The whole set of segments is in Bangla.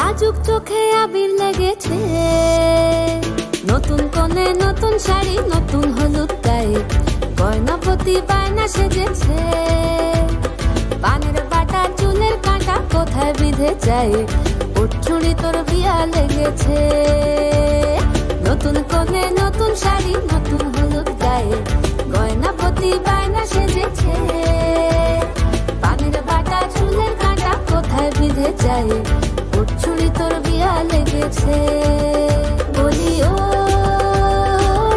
লাজুক চোখে আবির লেগেছে, নতুন কোণে নতুন শাড়ি নতুন হলুদ গায়ে, গয়নাপতি বায়না সেজেছে। পানের বাটা চুলের কাঁটা কোথায় বিঁধে যায়, ওর চুড়ি তোর বিয়া লেগেছে। নতুন কোণে নতুন শাড়ি নতুন হলুদ গায়ে, গয়নাপতি বায়না সেজেছে। পানের বাটা চুলের কাঁটা কোথায় বিঁধে যায়, ওর চুড়ি তোর বিয়া লেগেছে। বলি ও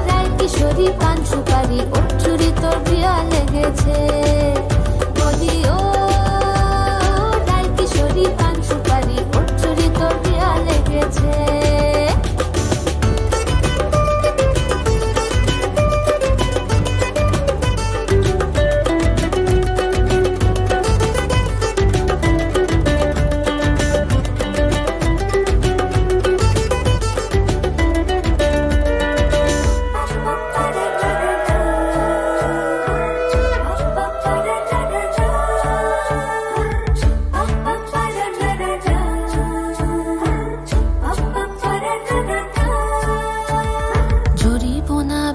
রায় কিশোরী পান সুপারি, ওর চুড়ি তোর বিয়া লেগেছে। বলি ও রায় কিশোরী পান সুপারি, ওর চুড়ি তোর বিয়া লেগেছে।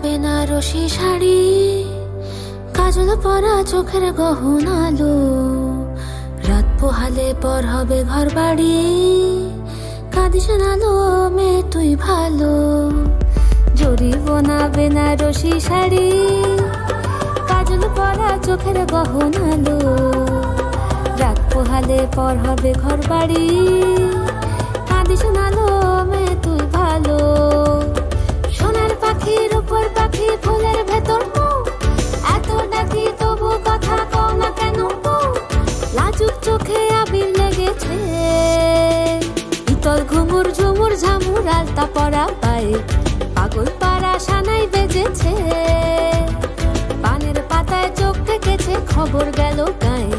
বেনারসি শাড়ি, কাজল পরা চোখের গহনা আলো, রাত পোহালে পর হবে ঘর বাড়ি, কাঁদিস না লো মেয়ে তুই ভালো। জরি বোনা বেনারসি শাড়ি, কাজল পরা চোখের গহনা আলো, রাত পোহালে পর হবে ঘর বাড়ি, কাঁদিস না লো মেয়ে তুই ভালো। সোনার পাখির উপর পাখি ফুলের ভেতর মৌ, এত ডাকি তবু কথা কও না কেন বউ। লাজুক চোখে আবির লেগেছে, ইতল ঘুমুর ঝুমুর ঝামুর আলতা পরা পায়ে, পাগল পাড়া সানাই বেজেছে। পানের পাতায় চোখ থেকেছে খবর গেল গায়ে,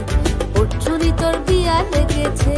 ওর চুরি তোর বিয়া লেগেছে।